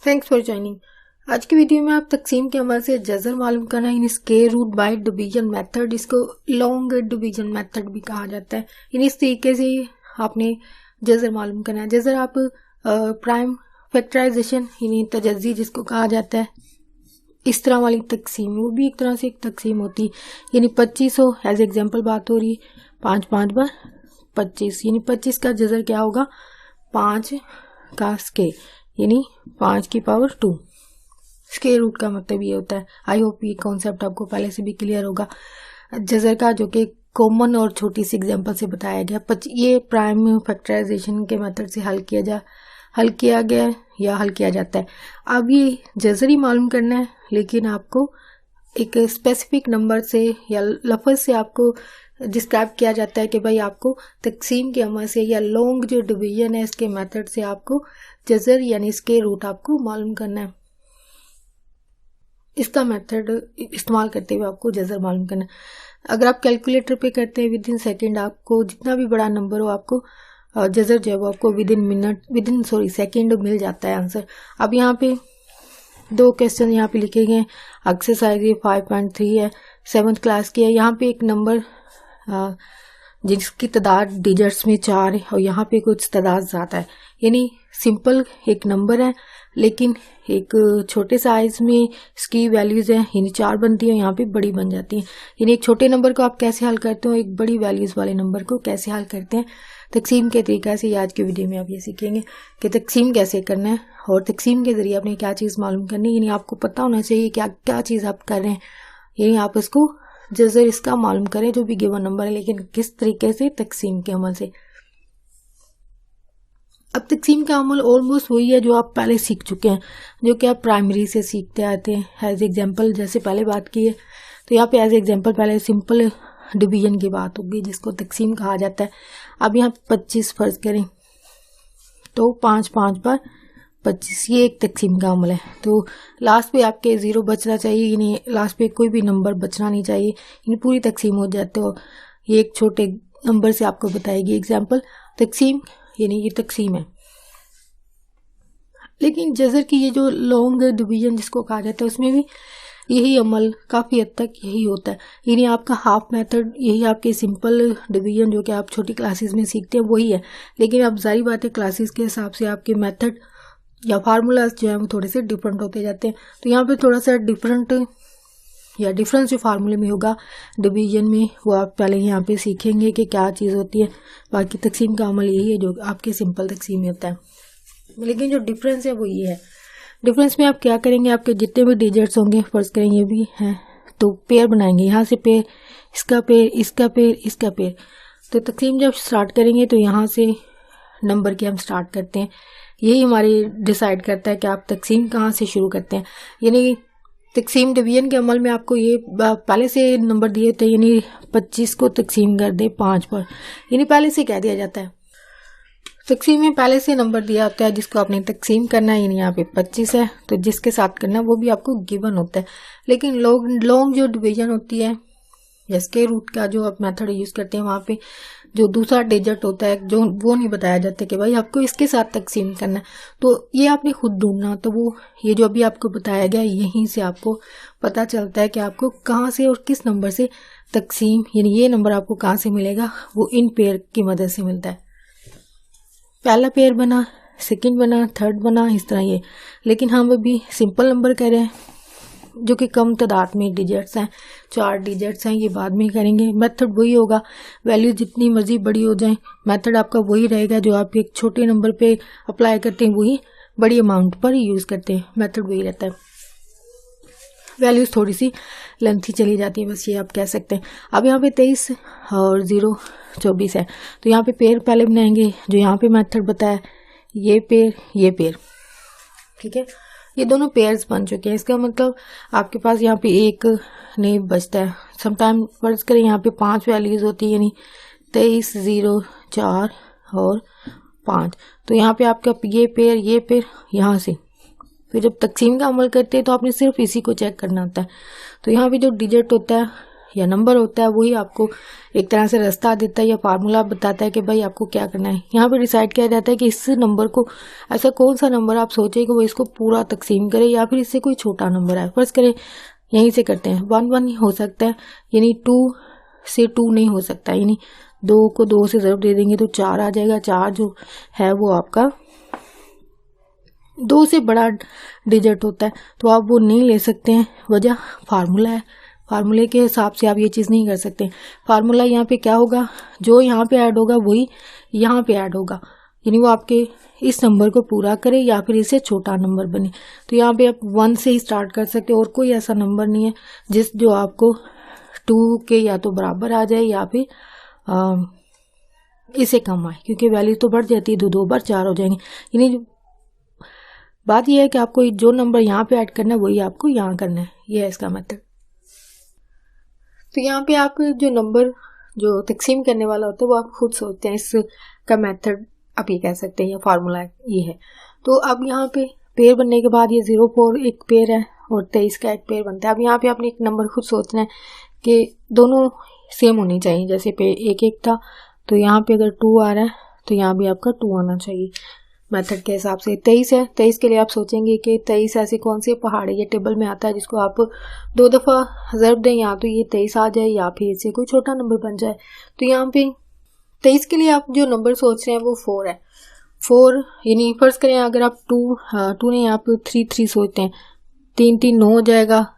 Thanks for joining. आज की video में आप तकसीम के अमल से जज़र मालूम करना इन square root by division method, इसको लॉन्ग डिवीजन मेथड भी कहा जाता है। इस तरीके से आपने जज़र मालूम करना है। जज़र आप प्राइम फैक्टराइजेशन यानी तजज़ी जिसको कहा जाता है, इस तरह वाली तकसीम, वो भी एक तरह से एक तकसीम होती है। यानी 2500 एज एग्जाम्पल बात हो रही, 5 5 बार 25, यानी 25 का जज़र क्या होगा, 5 का स्क्वायर यानी 5 की पावर 2। स्क्वायर रूट का मतलब ये होता है। आई होप ये कॉन्सेप्ट आपको पहले से भी क्लियर होगा जज़र का, जो कि कॉमन और छोटी सी एग्जांपल से बताया गया। ये प्राइम फैक्टराइजेशन के मेथड से हल किया गया या हल किया जाता है। अब ये जज़र ही मालूम करना है, लेकिन आपको एक स्पेसिफिक नंबर से या लफ्ज़ से आपको डिस्क्राइब किया जाता है कि भाई आपको तकसीम के अमल से या लॉन्ग जो डिवीजन है इसके मेथड से आपको जज़र यानी स्क्वायर रूट आपको मालूम करना है। इसका मेथड इस्तेमाल करते हुए आपको जज़र मालूम करना है। अगर आप कैलकुलेटर पे करते हैं विद इन सेकेंड, आपको जितना भी बड़ा नंबर हो आपको जज़र जो है वो आपको विद इन सेकेंड मिल जाता है आंसर। अब यहाँ पे 2 क्वेश्चन यहाँ पे लिखे गए हैं। एक्सरसाइज 5.3 है, 7th क्लास की है। यहाँ पे एक नंबर जिसकी तादाद डिजिट्स में 4 है और यहाँ पे कुछ तादाद ज़्यादा है। यानी सिंपल एक नंबर है, लेकिन एक छोटे साइज में इसकी वैल्यूज़ हैं, यानी 4 बनती है, यहाँ पे बड़ी बन जाती हैं। यानी एक छोटे नंबर को आप कैसे हल करते हो, एक बड़ी वैल्यूज़ वाले नंबर को कैसे हल करते हैं तकसीम के तरीक़ा से। आज की वीडियो में आप ये सीखेंगे कि तकसीम कैसे करना है और तकसीम के ज़रिए आपने क्या चीज़ मालूम करनी है। यानी आपको पता होना चाहिए क्या चीज़ आप कर रहे हैं, यानी आप इसको जज़र इसका मालूम करें जो भी गिवन नंबर है, लेकिन किस तरीके से, तकसीम के अमल से। अब तकसीम का अमल ऑलमोस्ट वही है जो आप पहले सीख चुके हैं, जो कि आप प्राइमरी से सीखते आते हैं। एज एग्जांपल जैसे पहले बात की है, तो यहाँ पे एज एग्जांपल पहले सिंपल डिवीजन की बात होगी जिसको तकसीम कहा जाता है। अब यहाँ 25 फर्ज करें तो 5 5 बार 25, ये एक तकसीम का अमल है। तो लास्ट पे आपके 0 बचना चाहिए, यानी लास्ट पे कोई भी नंबर बचना नहीं चाहिए, यानी पूरी तकसीम हो जाते हो। ये एक छोटे नंबर से आपको बताएगी एग्जांपल। तकसीम यानी ये तकसीम है। लेकिन जज़र की ये जो लॉन्ग डिवीजन जिसको कहा जाता है, उसमें भी यही अमल काफ़ी हद तक यही होता है। यानी आपका हाफ मेथड यही, आपके सिंपल डिवीजन जो कि आप छोटी क्लासेस में सीखते हैं वही है। लेकिन अब जारी बात है क्लासेस के हिसाब से आपके मेथड या फार्मूलाज जो है वो थोड़े से डिफरेंट होते जाते हैं। तो यहाँ पे थोड़ा सा डिफरेंस जो फार्मूले में होगा डिवीजन में, वो आप पहले यहाँ पे सीखेंगे कि क्या चीज़ होती है। बाकी तकसीम का अमल यही है जो आपके सिंपल तकसीम में होता है, लेकिन जो डिफरेंस है वो ये है। डिफरेंस में आप क्या करेंगे, आपके जितने भी डिजिट्स होंगे, फर्ज करें ये भी हैं, तो पेयर बनाएंगे। यहाँ से पेयर, इसका पेयर, इसका पेयर, इसका पेयर। तो तकसीम जब स्टार्ट करेंगे तो यहाँ से नंबर के हम स्टार्ट करते हैं। यही हमारी डिसाइड करता है कि आप तकसीम कहाँ से शुरू करते हैं। यानी तकसीम डिवीजन के अमल में आपको ये पहले से नंबर दिए थे, यानी 25 को तकसीम कर दे 5 पर, यानी पहले से कह दिया जाता है। तकसीम में पहले से नंबर दिया होता है जिसको आपने तकसीम करना है, यानी यहाँ पे 25 है, तो जिसके साथ करना है वो भी आपको गिवन होता है। लेकिन लॉन्ग जो डिवीजन होती है या स्क्वायर रूट का जो आप मेथड यूज़ करते हैं, वहाँ पे जो दूसरा डिजिट होता है जो वो नहीं बताया जाता कि भाई आपको इसके साथ तकसीम करना है, तो ये आपने खुद ढूंढना। तो वो ये जो अभी आपको बताया गया, यहीं से आपको पता चलता है कि आपको कहाँ से और किस नंबर से तकसीम, यानी ये नंबर आपको कहाँ से मिलेगा, वो इन पेयर की मदद से मिलता है। पहला पेयर बना, सेकंड बना, थर्ड बना, इस तरह ये। लेकिन हम अभी सिंपल नंबर कह रहे हैं जो कि कम तादाद में डिजिट्स हैं, 4 डिजिट्स हैं, ये बाद में करेंगे। मेथड वही होगा, वैल्यू जितनी मर्जी बड़ी हो जाए मेथड आपका वही रहेगा। जो आप एक छोटे नंबर पे अप्लाई करते हैं वही बड़ी अमाउंट पर यूज़ करते हैं, मेथड वही रहता है। वैल्यूज़ थोड़ी सी लेंथी चली जाती है, बस ये आप कह सकते हैं। अब यहाँ पे 23 और 0 24 है, तो यहाँ पे पेयर पहले बनाएंगे जो यहाँ पे मेथड बताया, ये पेयर, ठीक है। ये दोनों पेयर्स बन चुके हैं। इसका मतलब आपके पास यहाँ पे एक नहीं बचता है। समटाइम फर्ज करें यहाँ पे 5 वैल्यूज़ होती है, यानी 23 0 4 और 5। तो यहाँ पे आपका ये पेयर यहाँ से फिर जब तकसीम का अमल करते हैं तो आपने सिर्फ इसी को चेक करना होता है। तो यहाँ पे जो डिजिट होता है या नंबर होता है वही आपको एक तरह से रास्ता देता है या फार्मूला बताता है कि भाई आपको क्या करना है। यहाँ पे डिसाइड किया जाता है कि इस नंबर को, ऐसा कौन सा नंबर आप सोचे कि वो इसको पूरा तकसीम करे या फिर इससे कोई छोटा नंबर है। फर्ज करें यहीं से करते हैं, 1 हो सकता है, यानी 2 से 2 नहीं हो सकता, यानी 2 को 2 से ज़रूर दे देंगे तो 4 आ जाएगा। 4 जो है वो आपका 2 से बड़ा डिजिट होता है, तो आप वो नहीं ले सकते हैं। वजह फार्मूला है, फार्मूले के हिसाब से आप ये चीज़ नहीं कर सकते। फार्मूला यहाँ पे क्या होगा, जो यहाँ पे ऐड होगा वही यहाँ पे ऐड होगा, यानी वो आपके इस नंबर को पूरा करे या फिर इससे छोटा नंबर बने। तो यहाँ पे आप 1 से ही स्टार्ट कर सकते हो, और कोई ऐसा नंबर नहीं है जो आपको 2 के या तो बराबर आ जाए या फिर इससे कम आए, क्योंकि वैल्यू तो बढ़ जाती है, 2 बार 4 हो जाएंगे। यानी बात यह है कि आपको जो नंबर यहाँ पे ऐड करना है वही आपको यहाँ करना है, ये है इसका मेथड। तो यहाँ पे आप जो नंबर जो तकसीम करने वाला होता है वो आप खुद सोचते हैं, इसका मेथड आप ये कह सकते हैं, या फार्मूला ये है। तो अब यहाँ पे पेयर बनने के बाद ये 0-4 एक पेयर है और 23 का एक पेयर बनता है। अब यहाँ पे आपने एक नंबर खुद सोचना है कि दोनों सेम होनी चाहिए, जैसे पे 1-1 था तो यहाँ पे अगर 2 आ रहा है तो यहाँ भी आपका 2 आना चाहिए मेथड के हिसाब से। 23 है, 23 के लिए आप सोचेंगे कि 23 ऐसी कौन सी पहाड़ है, ये टेबल में आता है जिसको आप 2 दफ़ा ज़रब दें या तो ये 23 आ जाए या फिर इससे कोई छोटा नंबर बन जाए। तो यहाँ पे 23 के लिए आप जो नंबर सोच रहे हैं वो 4 है। 4 यानी फर्ज करें अगर आप 2 नहीं आप 3 सोचते हैं, 3 9 हो जाएगा,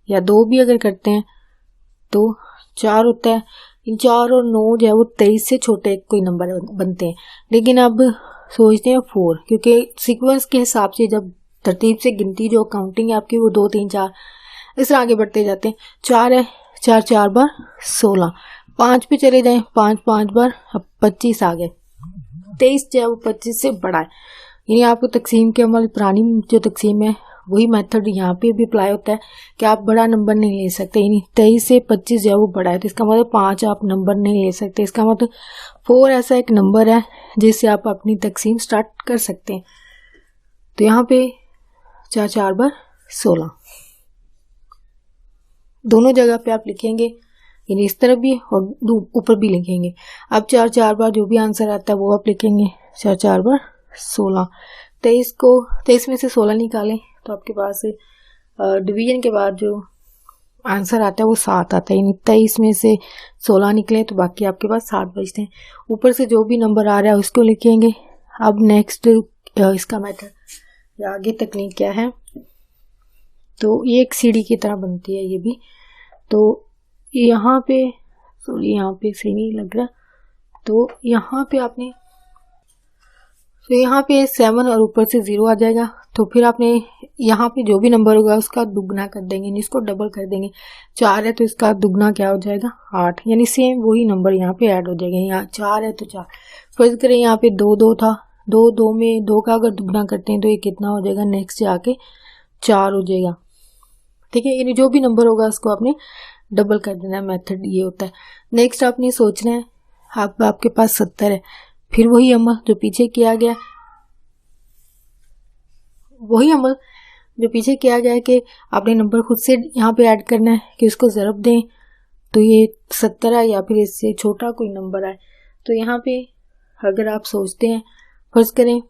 या 2 भी अगर करते हैं तो 4 होता है। इन 4 और 9 जो है वो 23 से छोटे कोई नंबर बनते हैं, लेकिन अब सोचते हैं 4, क्योंकि सीक्वेंस के हिसाब से जब तरतीब से गिनती जो काउंटिंग है आपकी वो 2 3 4 इस तरह आगे बढ़ते जाते हैं। 4 है, 4 बार 16, 5 पे चले जाएं, 5 बार, अब 25 आ गए। 23 जो है वो 25 से बड़ा है, यानी आपको तकसीम के अमल पुरानी जो तकसीम है वही मेथड यहाँ पे भी अप्लाई होता है कि आप बड़ा नंबर नहीं ले सकते, यानी 23 से 25 जो है वो बड़ा है, तो इसका मतलब 5 आप नंबर नहीं ले सकते। इसका मतलब 4 ऐसा एक नंबर है जिससे आप अपनी तकसीम स्टार्ट कर सकते हैं। तो यहाँ पे 4 बार 16 दोनों जगह पे आप लिखेंगे, यानी इस तरफ भी और ऊपर भी लिखेंगे। अब 4 बार जो भी आंसर आता है वो आप लिखेंगे, 4 बार 16। 23 में से 16 निकालें तो आपके पास डिवीजन के बाद जो आंसर आता है वो 7 आता है, यानी 23 में से 16 निकले तो बाकी आपके पास 7 बचते हैं। ऊपर से जो भी नंबर आ रहा है उसको लिखेंगे। अब नेक्स्ट इसका मेथड या आगे तकनीक क्या है, तो ये एक सीढ़ी की तरह बनती है ये भी। तो यहाँ पे यहाँ पे सही नहीं लग रहा, तो यहाँ पे आपने यहाँ पे 7 और ऊपर से 0 आ जाएगा, तो फिर आपने यहाँ पे जो भी नंबर होगा उसका दुगना कर देंगे, इसको डबल कर देंगे। 4 है तो इसका दुगना क्या हो जाएगा 8, यानी सेम वही नंबर यहाँ पे ऐड हो जाएगा। यहाँ 4 है तो 4। फर्ज करें यहाँ पे 2 था, 2 में 2 का अगर दुगना करते हैं तो ये कितना हो जाएगा, नेक्स्ट जाके 4 हो जाएगा, ठीक है। यानी जो भी नंबर होगा उसको आपने डबल कर देना, मेथड ये होता है। नेक्स्ट आपने सोचना है आपके पास 70 है, फिर वही अमल जो पीछे किया गया, वही अमल जो पीछे किया गया है कि आपने नंबर खुद से यहाँ पे ऐड करना है कि उसको ज़रब दें तो ये 70 है या फिर इससे छोटा कोई नंबर है। तो यहाँ पे अगर आप सोचते हैं, फर्ज करें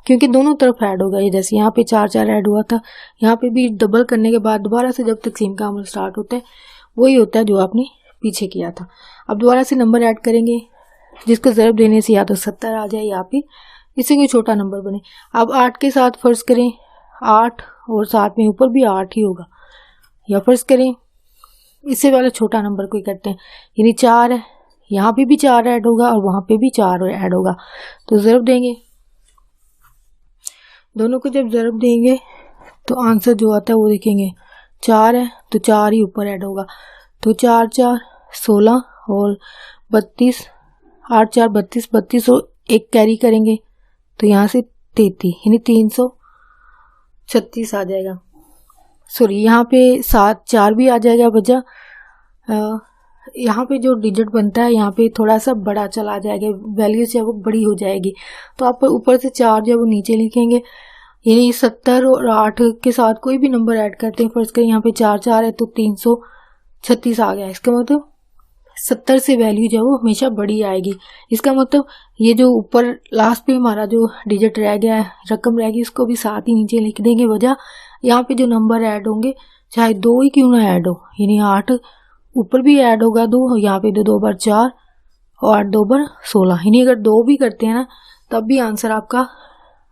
क्योंकि दोनों तरफ ऐड होगा, ये जैसे यहाँ पे 4 ऐड हुआ था, यहाँ पे भी डबल करने के बाद दोबारा से जब तकसीम का अमल स्टार्ट होता है वही होता है जो आपने पीछे किया था। अब दोबारा से नंबर ऐड करेंगे जिसको ज़रब देने से या तो 70 आ जाए या फिर इससे कोई छोटा नंबर बने। अब 8 के साथ फर्ज करें 8 और साथ में ऊपर भी 8 ही होगा, या फर्ज करें इससे वाला छोटा नंबर कोई करते हैं, यानी 4 है, यहाँ पे भी 4 ऐड होगा और वहाँ पे भी 4 ऐड होगा, तो ज़रब देंगे। दोनों को जब ज़रब देंगे तो आंसर जो आता है वो देखेंगे, 4 है तो 4 ही ऊपर ऐड होगा, तो 4 4 16 और 32, 8 4 32, 32 और 1 कैरी करेंगे तो यहाँ से 33, यानी 336 आ जाएगा। सॉरी यहाँ पे 7 4 भी आ जाएगा बचा। यहाँ पे जो डिजिट बनता है यहाँ पे थोड़ा सा बड़ा चला जाएगा, वैल्यू जो है वो बड़ी हो जाएगी, तो आप ऊपर से 4 जो है वो नीचे लिखेंगे, यानी 70 और 8 के साथ कोई भी नंबर ऐड करते हैं। फर्स्ट करें यहाँ पे 4 4 है तो 36 आ गया। इसका मतलब 70 से वैल्यू जो है वो हमेशा बड़ी आएगी। इसका मतलब ये जो ऊपर लास्ट पे हमारा जो डिजिट रह गया है, रकम रह गई, उसको भी साथ ही नीचे लिख देंगे। वजह यहाँ पे जो नंबर ऐड होंगे चाहे 2 ही क्यों ना ऐड हो, यानी 8 ऊपर भी ऐड होगा 2, यहाँ पे 2 2 बार 4 और 8 2 बार 16, यानी अगर 2 भी करते हैं ना तब भी आंसर आपका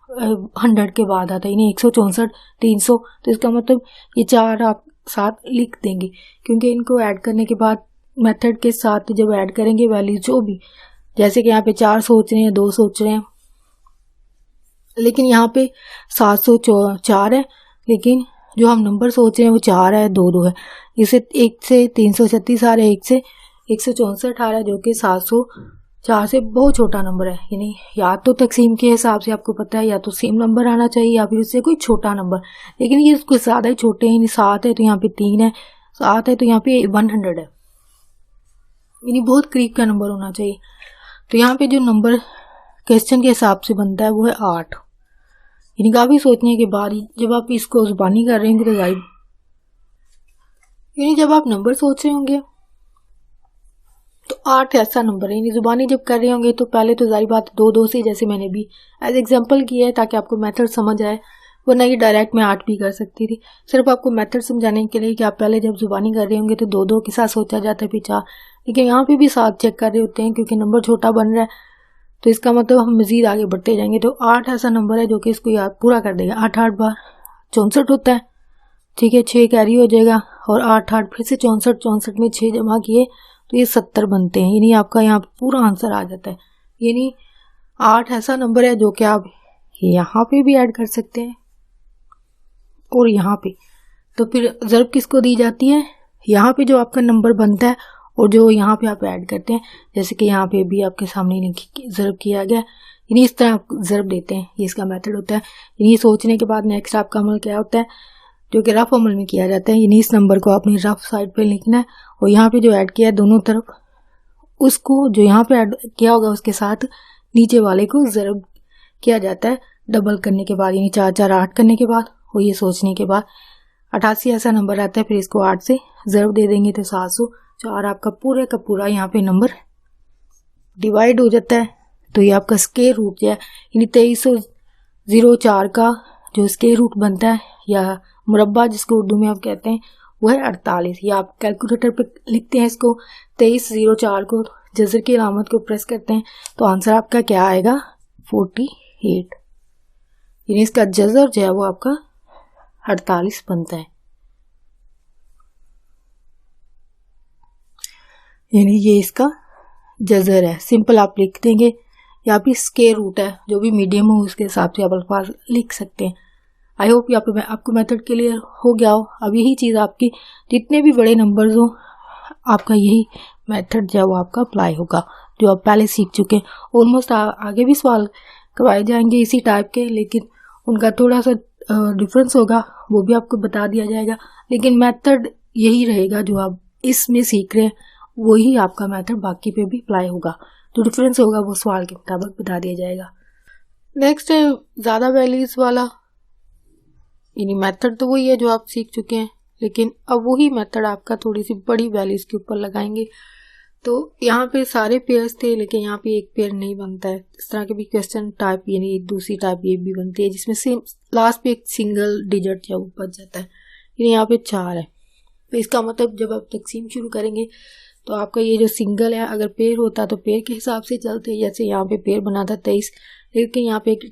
100 के बाद आता है, यानी 164 300। तो इसका मतलब ये 4 आप साथ लिख देंगे, क्योंकि इनको ऐड करने के बाद मेथड के साथ जब ऐड करेंगे वैल्यू जो भी, जैसे कि यहाँ पे 4 सोच रहे हैं, 2 सोच रहे हैं, लेकिन यहाँ पे 704 है, लेकिन जो हम नंबर सोच रहे हैं वो 4 है, 2 2 है। इसे 1 से 336 आ रहा है, 1 से 164 आ रहा है, जो कि 704 से बहुत छोटा नंबर है। यानी या तो तकसीम के हिसाब से आपको पता है या तो सेम नंबर आना चाहिए या फिर उससे कोई छोटा नंबर, लेकिन ये कुछ ज़्यादा ही छोटे हैं। 7 है तो यहाँ पे 3 है, 7 है तो यहाँ पे 100 है, यानी बहुत करीब का नंबर होना चाहिए। तो यहाँ पे जो नंबर क्वेश्चन के हिसाब से बनता है वो है 8। यानी काफ़ी सोचने के बाद जब आप इसको जुबानी कर रहे होंगे तो जाहिर, यानी जब आप नंबर सोच रहे होंगे तो 8 ऐसा नंबर है। यानी जुबानी जब कर रहे होंगे तो पहले तो जाहिर बात 2 2 से, जैसे मैंने भी एज एग्जांपल किया है ताकि आपको मेथड समझ आए, वरना ये डायरेक्ट मैं 8 भी कर सकती थी। सिर्फ आपको मेथड समझाने के लिए कि आप पहले जब जुबानी कर रहे होंगे तो 2 2 के साथ सोचा जाता है, फिर 4, लेकिन यहाँ पे भी 7 चेक कर रहे होते हैं क्योंकि नंबर छोटा बन रहा है, तो इसका मतलब हम मजीद आगे बढ़ते जाएंगे। तो 8 ऐसा नंबर है जो कि इसको याद पूरा कर देगा। 8 8 बार 64 होता है, ठीक है, 6 कैरी हो जाएगा और 8 8 फिर से 64, 64 में 6 जमा किए तो ये 70 बनते हैं। यानी आपका यहाँ पूरा आंसर आ जाता है। यानी 8 ऐसा नंबर है जो कि आप यहाँ पे भी ऐड कर सकते हैं और यहाँ पे। तो फिर ज़र्ब किसको दी जाती है, यहाँ पे जो आपका नंबर बनता है और जो यहाँ पे आप ऐड करते हैं, जैसे कि यहाँ पे भी आपके सामने ज़र्ब किया गया, यानी इस तरह आप ज़र्ब देते हैं। ये इसका मेथड होता है। यानी सोचने के बाद नेक्स्ट आपका अमल क्या होता है, जो कि रफ अमल में किया जाता है। यानी इस नंबर को आपने रफ साइड पे लिखना है और यहाँ पे जो ऐड किया है दोनों तरफ, उसको जो यहाँ पे ऐड किया होगा उसके साथ नीचे वाले को ज़र्ब किया जाता है डबल करने के बाद, यानी 4 4 8 करने के बाद और ये सोचने के बाद 88 ऐसा नंबर आता है। फिर इसको 8 से ज़र्ब दे देंगे तो 704 आपका पूरे का पूरा यहाँ पे नंबर डिवाइड हो जाता है। तो ये आपका स्क्वायर रूट जो है, यानी 2304 का जो स्क्वायर रूट बनता है या मुरब्बा जिसको उर्दू में आप कहते हैं वो है 48। या आप कैलकुलेटर पे लिखते हैं इसको 2304 को, जज़र की अलामत को प्रेस करते हैं तो आंसर आपका क्या आएगा 48। यानी इसका जज़र जो है वो आपका 48 बनता है। यानी ये इसका जज़र है, सिंपल आप लिख देंगे, या फिर स्क्वायर रूट है, जो भी मीडियम हो उसके हिसाब से आप अल्फाज लिख सकते हैं। आई होप आपको मेथड क्लियर हो गया हो। अब यही चीज़ आपकी जितने भी बड़े नंबर्स हो आपका यही मेथड जो है वो आपका अप्लाई होगा, जो आप पहले सीख चुके हैं। ऑलमोस्ट आगे भी सवाल करवाए जाएंगे इसी टाइप के, लेकिन उनका थोड़ा सा डिफरेंस होगा, वो भी आपको बता दिया जाएगा, लेकिन मेथड यही रहेगा जो आप इसमें सीख रहे हैं, वही आपका मेथड बाकी पे भी अप्लाई होगा। जो डिफरेंस होगा वो सवाल के मुताबिक बता दिया जाएगा। नेक्स्ट है ज़्यादा वैल्यूज वाला, यानी मेथड तो वही है जो आप सीख चुके हैं, लेकिन अब वही मेथड आपका थोड़ी सी बड़ी वैल्यूज के ऊपर लगाएंगे। तो यहाँ पे सारे पेयर्स थे, लेकिन यहाँ पे एक पेयर नहीं बनता है। इस तरह के भी क्वेश्चन टाइप, यानी एक दूसरी टाइप ये भी बनती है जिसमें सेम लास्ट पे एक सिंगल डिजिट जो वो बच जाता है। यानी यहाँ पे 4 है, तो इसका मतलब जब आप तकसीम शुरू करेंगे तो आपका ये जो सिंगल है, अगर पेयर होता तो पेयर के हिसाब से चलते, जैसे यहाँ पे पेयर बना था 23, लेकिन यहाँ पे एक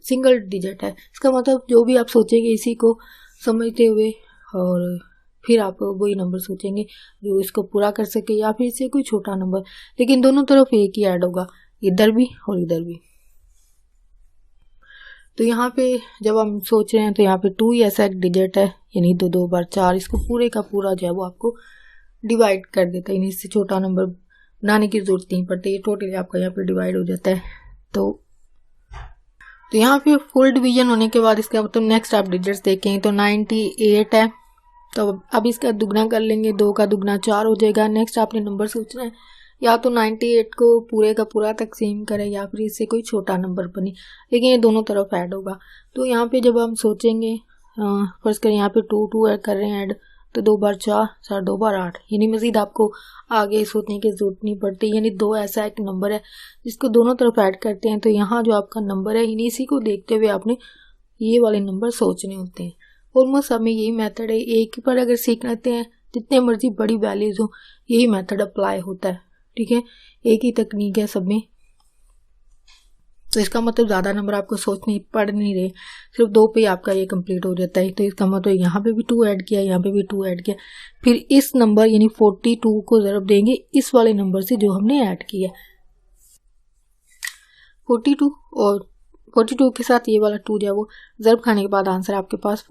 सिंगल डिजिट है। इसका मतलब जो भी आप सोचेंगे इसी को समझते हुए और फिर आप वही नंबर सोचेंगे जो इसको पूरा कर सके, या फिर इससे कोई छोटा नंबर, लेकिन दोनों तरफ एक ही ऐड होगा, इधर भी और इधर भी। तो यहाँ पे जब हम सोच रहे हैं तो यहाँ पे 2 ही ऐसा एक डिजिट है, यानी 2 2 बार 4, इसको पूरे का पूरा जो है वो आपको डिवाइड कर देता है, यानी इससे छोटा नंबर बनाने की जरूरत नहीं पड़ती, ये टोटली आपका यहाँ पे डिवाइड हो जाता है। तो यहाँ पे फुल डिवीजन होने के बाद इसका मतलब नेक्स्ट आप डिजिट्स देखेंगे तो 98 है, तो अब इसका दुगना कर लेंगे, 2 का दुगना 4 हो जाएगा। नेक्स्ट आपने नंबर सोचना है, या तो 98 को पूरे का पूरा तकसीम करें या फिर इससे कोई छोटा नंबर बने, लेकिन ये दोनों तरफ ऐड होगा। तो यहाँ पे जब हम सोचेंगे फर्स्ट करें, यहाँ पे 2 2 कर रहे हैं ऐड, तो 2 बार 4, 4 2 बार 8, यानी मजीद आपको आगे सोचने की जरूरत नहीं पड़ती। यानी 2 ऐसा एक नंबर है जिसको दोनों तरफ ऐड करते हैं, तो यहाँ जो आपका नंबर है यानी इसी को देखते हुए आपने ये वाले नंबर सोचने होते हैं। ऑलमोस्ट सब में यही मेथड है, एक पर अगर सीख लेते हैं जितने मर्जी बड़ी वैल्यूज हो यही मेथड अप्लाई होता है, ठीक है, एक ही तकनीक है सब में। तो इसका मतलब ज़्यादा नंबर आपको सोचने पड़ नहीं रहे, सिर्फ 2 पे आपका ये कंप्लीट हो जाता है। तो इसका मतलब यहाँ पे भी 2 ऐड किया, यहाँ पे भी 2 ऐड किया, फिर इस नंबर यानी 42 को ज़रब देंगे इस वाले नंबर से जो हमने ऐड किया 42, और 42 के साथ ये वाला 2 जो है वो ज़रब खाने के बाद आंसर आपके पास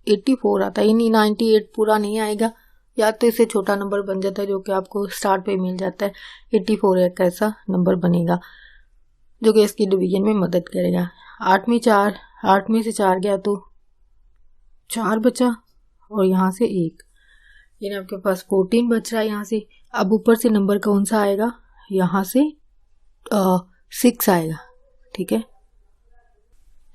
84 आता है। यानी 98 पूरा नहीं आएगा, या तो इससे छोटा नंबर बन जाता है जो कि आपको स्टार्ट पे मिल जाता है। 84 एक ऐसा नंबर बनेगा जो कि इसकी डिवीजन में मदद करेगा। 8 में 4, 8 में से 4 गया तो 4 बचा, और यहाँ से 1, यानी आपके पास 14 बच रहा है यहाँ से। अब ऊपर से नंबर कौन सा आएगा, यहाँ से 6 आएगा, ठीक है।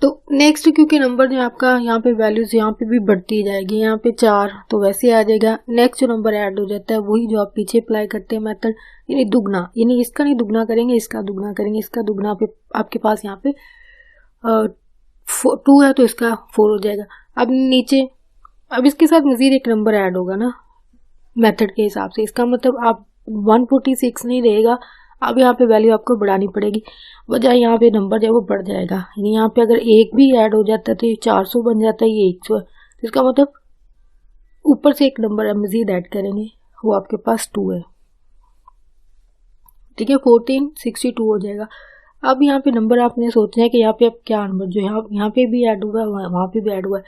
तो नेक्स्ट क्योंकि नंबर जो आपका यहाँ पे वैल्यूज यहाँ पे भी बढ़ती जाएगी, यहाँ पे 4 तो वैसे आ जाएगा। नेक्स्ट जो नंबर ऐड हो जाता है वही जो आप पीछे अप्लाई करते हैं मेथड, यानी दुगना, यानी इसका नहीं दुगना करेंगे, इसका दुगना करेंगे, इसका दुगना पे आपके पास यहाँ पे 2 है तो इसका 4 हो जाएगा। अब नीचे अब इसके साथ मजीद एक नंबर ऐड होगा ना मेथड के हिसाब से, इसका मतलब आप 146 नहीं रहेगा, अब यहाँ पे वैल्यू आपको बढ़ानी पड़ेगी, वजह यहाँ पे नंबर जो है वो बढ़ जाएगा। यानी यहाँ पे अगर 1 भी ऐड हो जाता है तो ये 400 बन जाता है, ये 100 है, तो इसका मतलब ऊपर से एक नंबर मजीद ऐड करेंगे वो आपके पास 2 है, ठीक है। 1462 हो जाएगा। अब यहाँ पे नंबर आपने सोचना है कि यहाँ पे अब क्या नंबर जो यहाँ पे भी ऐड हुआ है वहाँ पे भी ऐड हुआ है,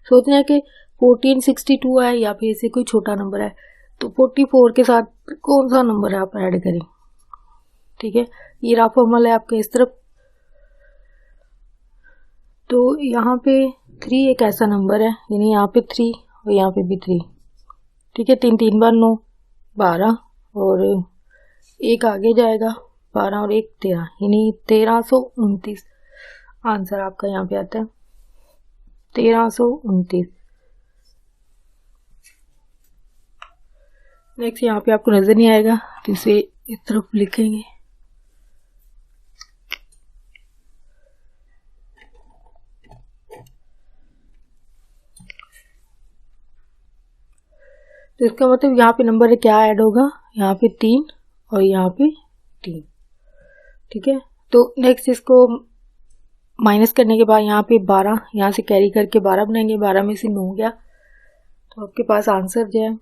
सोचना है कि 1462 है या फिर इससे कोई छोटा नंबर है, तो 44 के साथ कौन सा नंबर है आप ऐड करें, ठीक है। ये रफ फॉर्मल है आपके इस तरफ। तो यहाँ पे 3 एक ऐसा नंबर है, यानी यहाँ पे 3 और यहाँ पे भी 3, ठीक है। 3 3 बार 9 12, और एक आगे जाएगा 12 और 1 13, यानी 1329 आंसर आपका यहाँ पे आता है 1329। नेक्स्ट यहाँ पे आपको नजर नहीं आएगा तो इसे इस तरफ लिखेंगे। तो इसका मतलब यहाँ पे नंबर क्या ऐड होगा, यहाँ पे 3 और यहाँ पे 3, ठीक है। तो नेक्स्ट इसको माइनस करने के बाद यहाँ पे 12, यहाँ से कैरी करके 12 बनाएंगे, 12 में से 9 गया तो आपके पास आंसर जो है,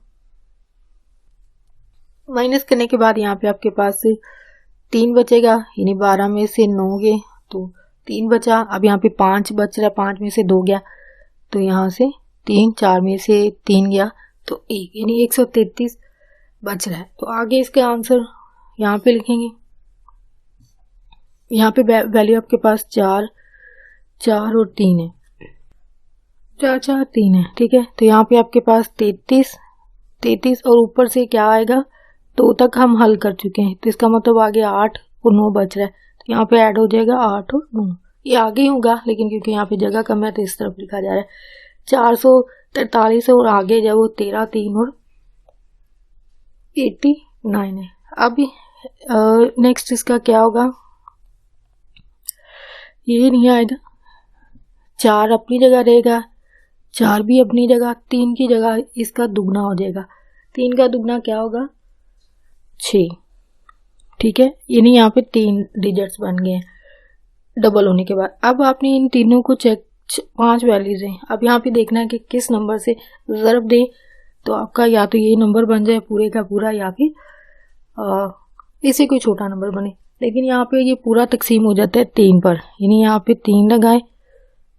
माइनस करने के बाद यहाँ पे आपके पास 3 बचेगा, यानी 12 में से 9 गए तो 3 बचा। अब यहाँ पे 5 बच रहा है, 5 में से 2 गया तो यहाँ से 3, 4 में से 3 गया तो 1, यानी 133 बच रहा है। तो आगे इसके आंसर यहाँ पे लिखेंगे। यहाँ पे वैल्यू आपके पास 4 4 और 3 है, 4 4 3 है, ठीक है। तो यहाँ पे आपके पास 33 और ऊपर से क्या आएगा, 2 तक हम हल कर चुके हैं, तो इसका मतलब आगे 8 और 9 बच रहा है, तो यहाँ पे ऐड हो जाएगा 8 और 9। ये आगे ही होगा लेकिन क्योंकि यहाँ पे जगह कम है तो इस तरफ लिखा जा रहा है। 443 और आगे जो वो 13 3 और 89 है। अब नेक्स्ट इसका क्या होगा, ये नहीं आएगा, 4 अपनी जगह रहेगा, 4 भी अपनी जगह, 3 की जगह इसका दुगना हो जाएगा। 3 का दुगना क्या होगा, 6, ठीक है। यानी यहाँ पे 3 डिजिट्स बन गए डबल होने के बाद। अब आपने इन तीनों को चेक, 5 वैल्यूज हैं, अब यहाँ पे देखना है कि किस नंबर से ज़रब दें, तो आपका या तो ये नंबर बन जाए पूरे का पूरा या फिर इससे कोई छोटा नंबर बने। लेकिन यहाँ पे ये पूरा तकसीम हो जाता है 3 पर, यानी यहाँ पे 3 लगाए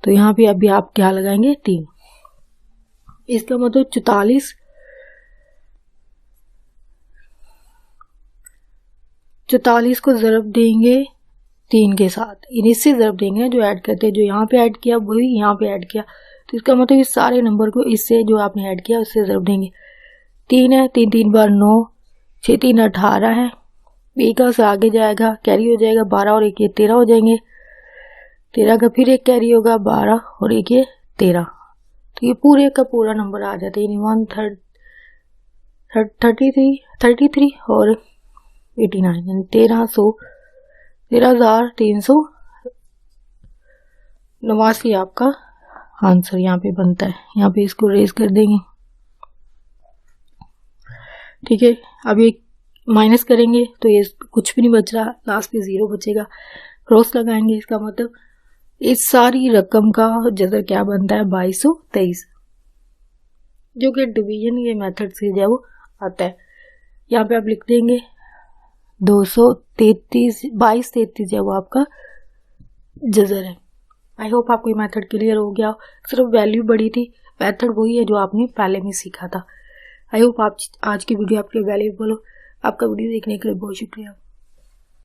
तो यहाँ पे अभी आप क्या लगाएंगे, 3। इसका मतलब 44 को ज़रब देंगे 3 के साथ, यानी इससे ज़रब देंगे जो ऐड करते हैं, जो यहाँ पे ऐड किया वही यहाँ पे ऐड किया, तो इसका मतलब इस सारे नंबर को इससे जो आपने ऐड किया उससे ज़रब देंगे। 3 है, 3 3 बार 9, 6 3 18 है, 1 से आगे जाएगा कैरी हो जाएगा 12 और 1 ये 13 हो जाएंगे, 13 का फिर एक कैरी होगा 12 और 1 ये 13, तो ये पूरे का पूरा नंबर आ जाता है, यानी 1/3 33 और 89 यानी 13,389 आपका आंसर यहाँ पे बनता है। यहाँ पे इसको रेज कर देंगे, ठीक है। अब ये माइनस करेंगे तो ये कुछ भी नहीं बच रहा, लास्ट पे 0 बचेगा। क्रॉस लगाएंगे, इसका मतलब इस सारी रकम का जैसा क्या बनता है 2223, जो कि डिवीजन के मेथड से जो वो आता है। यहाँ पे आप लिख देंगे 2233 जो वो आपका जजर है। आई होप आपको ये मेथड क्लियर हो गया। सिर्फ वैल्यू बड़ी थी, मेथड वही है जो आपने पहले में सीखा था। आई होप आज की वीडियो आपके वैल्यूएबल हो। आपका वीडियो देखने के लिए बहुत शुक्रिया।